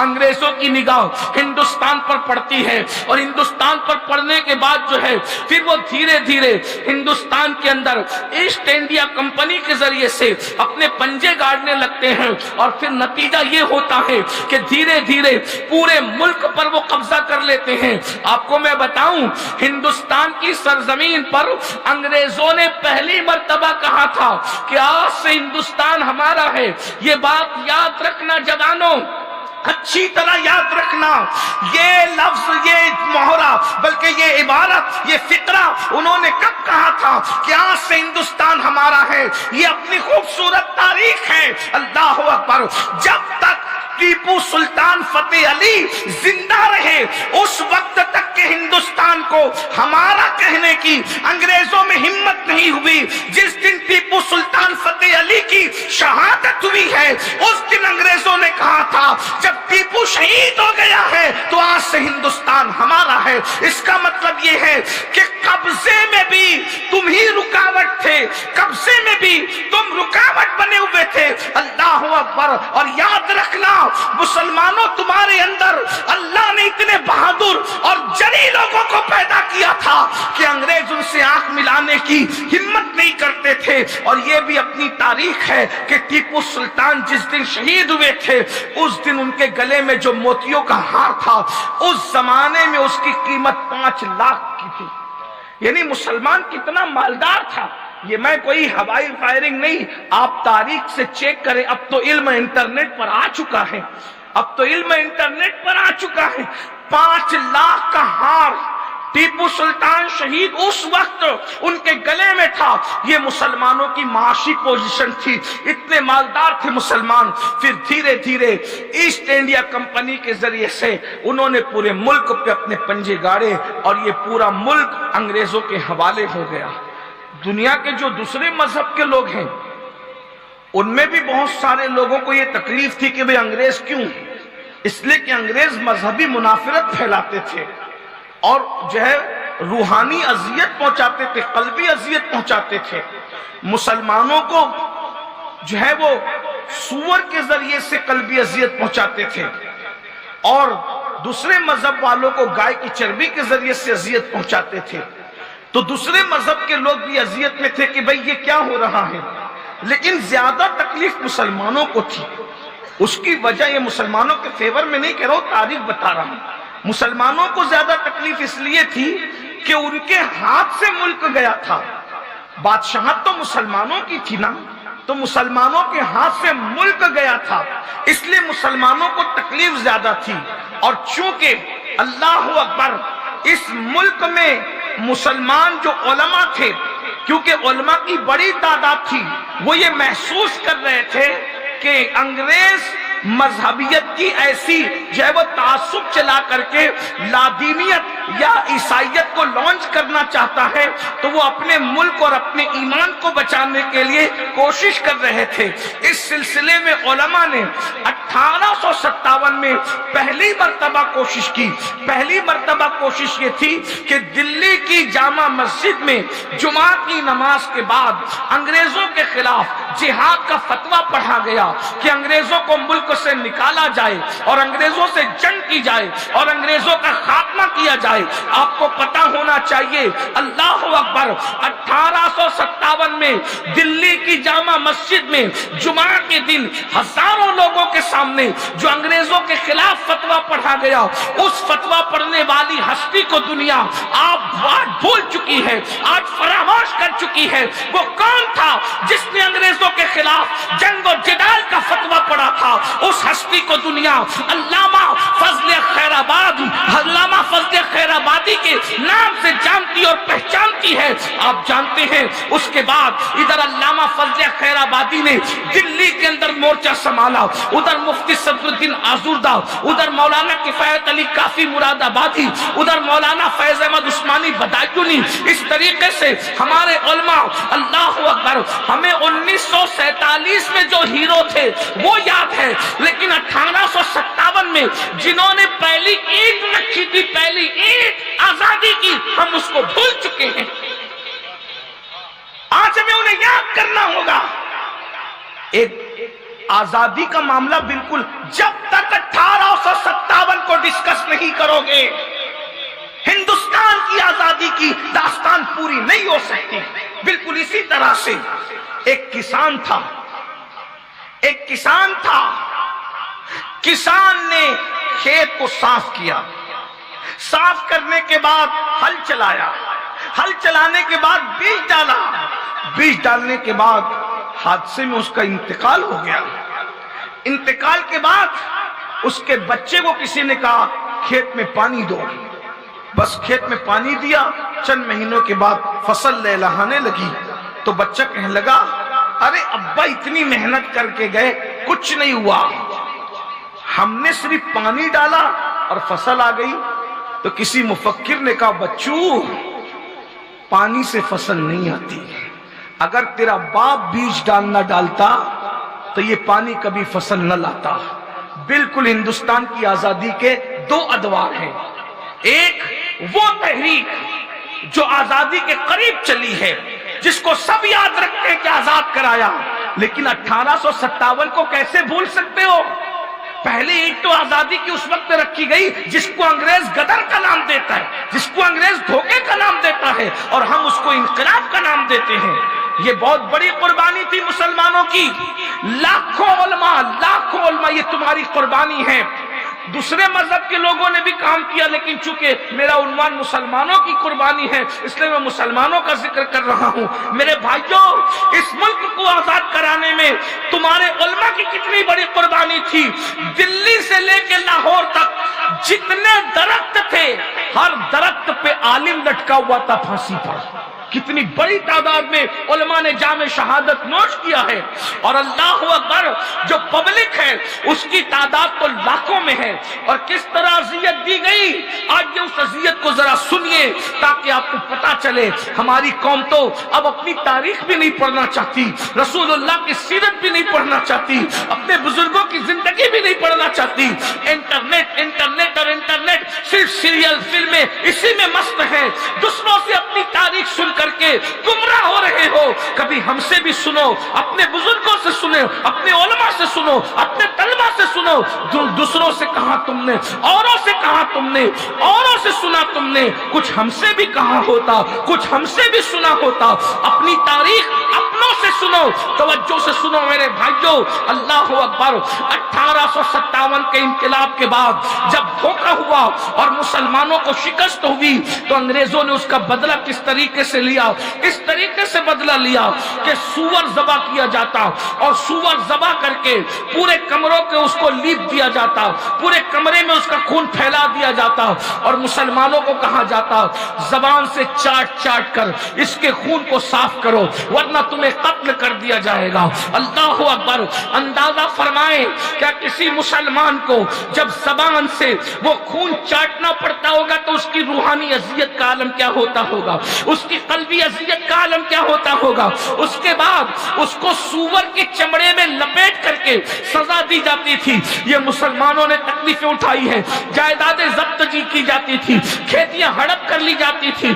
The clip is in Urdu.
انگریزوں کی نگاہ ہندوستان پر پڑتی ہے، اور ہندوستان پر پڑنے کے بعد جو ہے پھر وہ دھیرے دھیرے ہندوستان کے اندر ایسٹ انڈیا کمپنی کے ذریعے سے اپنے پنجے گاڑنے لگتے ہیں، اور پھر نتیجہ یہ ہوتا ہے کہ دھیرے دھیرے پورے ملک پر وہ قبضہ کر لیتے ہیں۔ آپ کو میں بتاؤں، ہندوستان کی سرزمین پر انگریزوں نے پہلی مرتبہ کہا تھا کہ آج سے ہندوستان ہمارا ہے۔ یہ بات یاد رکھنا جوانوں، اچھی طرح یاد رکھنا، یہ لفظ، یہ محرہ، بلکہ یہ عبارت، یہ فقرہ انہوں نے کب کہا تھا کہ آج سے ہندوستان ہمارا ہے؟ یہ اپنی خوبصورت تاریخ ہے۔ اللہ اکبر! جب تک ٹیپو سلطان فتح علی زندہ رہے اس وقت تک کہ ہندوستان کو ہمارا کہنے کی انگریزوں میں ہمت نہیں ہوئی۔ جس دن ٹیپو سلطان فتح علی کی شہادت ہوئی ہے اس دن انگریزوں نے کہا تھا جب ٹیپو شہید ہو گیا ہے تو آج سے ہندوستان ہمارا ہے۔ اس کا مطلب یہ ہے کہ قبضے میں بھی تم ہی رکاوٹ تھے، قبضے میں بھی تم رکاوٹ بنے ہوئے تھے۔ اللہ اکبر! اور یاد رکھنا مسلمانوں، تمہارے اندر اللہ نے اتنے بہادر اور جری لوگوں کو پیدا کیا تھا کہ انگریز ان سے آنکھ ملانے کی ہمت نہیں کرتے تھے۔ اور یہ بھی اپنی تاریخ ہے کہ ٹیپو سلطان جس دن شہید ہوئے تھے اس دن ان کے گلے میں جو موتیوں کا ہار تھا اس زمانے میں اس کی قیمت 5 لاکھ کی تھی۔ یعنی مسلمان کتنا مالدار تھا۔ یہ میں کوئی ہوائی فائرنگ نہیں، آپ تاریخ سے چیک کریں۔ اب تو علم انٹرنیٹ پر آ چکا ہے، اب تو علم انٹرنیٹ پر آ چکا ہے۔ 5 لاکھ کا ہار ٹیپو سلطان شہید اس وقت ان کے گلے میں تھا۔ یہ مسلمانوں کی معاشی پوزیشن تھی، اتنے مالدار تھے مسلمان۔ پھر دھیرے دھیرے ایسٹ انڈیا کمپنی کے ذریعے سے انہوں نے پورے ملک پہ اپنے پنجے گاڑے اور یہ پورا ملک انگریزوں کے حوالے ہو گیا۔ دنیا کے جو دوسرے مذہب کے لوگ ہیں ان میں بھی بہت سارے لوگوں کو یہ تکلیف تھی کہ بھئی انگریز کیوں؟ اس لیے کہ انگریز مذہبی منافرت پھیلاتے تھے اور جو ہے روحانی اذیت پہنچاتے تھے، قلبی اذیت پہنچاتے تھے۔ مسلمانوں کو جو ہے وہ سور کے ذریعے سے قلبی اذیت پہنچاتے تھے، اور دوسرے مذہب والوں کو گائے کی چربی کے ذریعے سے اذیت پہنچاتے تھے۔ تو دوسرے مذہب کے لوگ بھی اذیت میں تھے کہ بھئی یہ کیا ہو رہا ہے، لیکن زیادہ تکلیف مسلمانوں کو تھی۔ اس کی وجہ یہ مسلمانوں کے فیور میں نہیں کہہ رہا ہوں، تاریخ بتا رہا ہوں۔ مسلمانوں کو زیادہ تکلیف اس لیے تھی کہ ان کے ہاتھ سے ملک گیا تھا، بادشاہت تو مسلمانوں کی تھی نا، تو مسلمانوں کے ہاتھ سے ملک گیا تھا، اس لیے مسلمانوں کو تکلیف زیادہ تھی۔ اور چونکہ اللہ اکبر اس ملک میں مسلمان جو علماء تھے، کیونکہ علماء کی بڑی تعداد تھی، وہ یہ محسوس کر رہے تھے کہ انگریز مذہبیت کی ایسی جو ہے وہ تعصب چلا کر کے لادینیت یا عیسائیت کو لانچ کرنا چاہتا ہے، تو وہ اپنے ملک اور اپنے ایمان کو بچانے کے لیے کوشش کر رہے تھے۔ اس سلسلے میں علماء نے 1857 میں پہلی مرتبہ کوشش کی۔ پہلی مرتبہ کوشش یہ تھی کہ دلی کی جامع مسجد میں جمعہ کی نماز کے بعد انگریزوں کے خلاف جہاد کا فتویٰ پڑھا گیا کہ انگریزوں کو ملک سے نکالا جائے اور انگریزوں سے جنگ کی جائے اور انگریزوں کا خاتمہ کیا جائے۔ آپ کو پتا ہونا چاہیے، اللہ اکبر، 1857 میں دلی کی جامع مسجد میں جمعہ کے دن ہزاروں لوگوں کے سامنے جو انگریزوں کے خلاف فتویٰ پڑھا گیا، اس فتویٰ پڑھنے والی ہستی کو دنیا آج بھول چکی ہے، آج فراموش کر چکی ہے۔ وہ کون تھا جس نے انگریزوں کے خلاف جنگ و جدال کا فتویٰ پڑھا تھا؟ اس ہستی کو دنیا علامہ فضل خیر آباد، علامہ فضل خیر آبادی کے نام سے جانتی اور پہچانتی ہے۔ آپ جانتے ہیں اس کے بعد ادھر علامہ فضل خیر آبادی نے دلی کے اندر مورچہ سنبھالا، ادھر مفتی صدر الدین آزردہ، ادھر مولانا کفایت علی کافی مراد آبادی، ادھر مولانا فیض احمد عثمانی بدایونی۔ اس طریقے سے ہمارے علماء، اللہ اکبر، ہمیں 1947 میں جو ہیرو تھے وہ یاد ہے، لیکن 1857 میں جنہوں نے پہلی اینٹ رکھی تھی، پہلی اینٹ آزادی کی، ہم اس کو بھول چکے ہیں۔ آج ہمیں انہیں یاد کرنا ہوگا۔ ایک آزادی کا معاملہ بالکل جب تک 1800 کرو گے ہندوستان کی آزادی کی داستان پوری نہیں ہو سکتی۔ بالکل اسی طرح سے ایک کسان تھا، کسان نے کھیت کو صاف کیا، صاف کرنے کے بعد ہل چلایا، ہل چلانے کے بعد بیج ڈالا، بیج ڈالنے کے بعد حادثے میں اس کا انتقال ہو گیا۔ انتقال کے بعد اس کے بچے کو کسی نے کہا کھیت میں پانی دو، بس کھیت میں پانی دیا، چند مہینوں کے بعد فصل لہلہانے لگی تو بچہ کہنے لگا ارے ابا اتنی محنت کر کے گئے کچھ نہیں ہوا، ہم نے صرف پانی ڈالا اور فصل آ گئی۔ تو کسی مفکر نے کہا بچو پانی سے فصل نہیں آتی، اگر تیرا باپ بیج ڈالنا ڈالتا تو یہ پانی کبھی فصل نہ لاتا۔ بالکل ہندوستان کی آزادی کے دو ادوار ہیں، ایک وہ تحریک جو آزادی کے قریب چلی ہے، جس کو سب یاد رکھتے ہیں کہ آزاد کرایا، لیکن 1857 کو کیسے بھول سکتے ہو؟ پہلے ایک تو آزادی کی اس وقت رکھی گئی جس کو انگریز غدر کا نام دیتا ہے، جس کو انگریز دھوکے کا نام دیتا ہے، اور ہم اس کو انقلاب کا نام دیتے ہیں۔ یہ بہت بڑی قربانی تھی مسلمانوں کی، لاکھوں علماء یہ تمہاری قربانی ہے۔ دوسرے مذہب کے لوگوں نے بھی کام کیا، لیکن چونکہ میرا عنوان مسلمانوں کی قربانی ہے اس لیے میں مسلمانوں کا ذکر کر رہا ہوں۔ میرے بھائیوں، اس ملک کو آزاد کرانے میں تمہارے علماء کی کتنی بڑی قربانی تھی۔ دلی سے لے کے لاہور تک جتنے درخت تھے، ہر درخت پہ عالم لٹکا ہوا تھا پھانسی پر۔ کتنی بڑی تعداد میں علماء نے جام شہادت نوش کیا ہے، اور اللہ اکبر جو پبلک ہے اس کی تعداد تو لاکھوں میں ہے۔ اور کس طرح اذیت دی گئی، آج یہ اس اذیت کو ذرا سنیے تاکہ آپ کو پتا چلے۔ ہماری قوم تو اب اپنی تاریخ بھی نہیں پڑھنا چاہتی، رسول اللہ کی سیرت بھی نہیں پڑھنا چاہتی، اپنے بزرگوں کی زندگی بھی نہیں پڑھنا چاہتی۔ انٹرنیٹ صرف سیریل فلمیں اسی میں مست ہے، دوسروں سے اپنی تاریخ سن کر کے گمراہ ہو رہے ہو۔ کبھی ہم سے بھی سنو، اپنے بزرگوں سے سنو، اپنے علماء سے سنو، اپنے طلبہ سے سنو۔ دوسروں سے کہا تم نے، اوروں سے کہا تم نے، اوروں سے سنا تم نے، کچھ ہم سے بھی کہا ہوتا، کچھ ہم سے بھی سنا ہوتا۔ اپنی تاریخ اپنوں سے سنو، توجہ سے سنو میرے بھائیوں۔ اللہ اکبر۔ 1857 کے انقلاب کے بعد جب دھوکہ ہوا اور مسلمانوں کو شکست ہوئی تو انگریزوں نے اس کا بدلہ کس طریقے سے لیا؟ اس طریقے سے بدلہ لیا کہ سور ذبح کیا جاتا، اور سور ذبح کر کے پورے کمروں کے اس کو لیپ دیا جاتا، پورے کمرے میں اس کا خون پھیلا دیا جاتا، اور مسلمانوں کو کہا جاتا زبان سے چاٹ چاٹ کر اس کے خون کو صاف کرو ورنہ تمہیں قتل کر دیا جائے گا۔ اللہ اکبر۔ اندازہ فرمائیں کیا کسی مسلمان کو جب زبان سے وہ خون چاٹنا پڑتا ہوگا تو اس کی روحانی اذیت کا عالم کیا ہوتا ہوگا، اس کی قلبی اذیت کا عالم کیا ہوتا ہوگا۔ اس کے بعد اس کو سور کے چمڑے میں لپیٹ کر کے سزا دی جاتی تھی۔ یہ مسلمانوں نے تکلیفیں اٹھائی ہیں، جائیدادیں ضبط کی جاتی تھی، کھیتیاں ہڑپ کر لی جاتی تھی،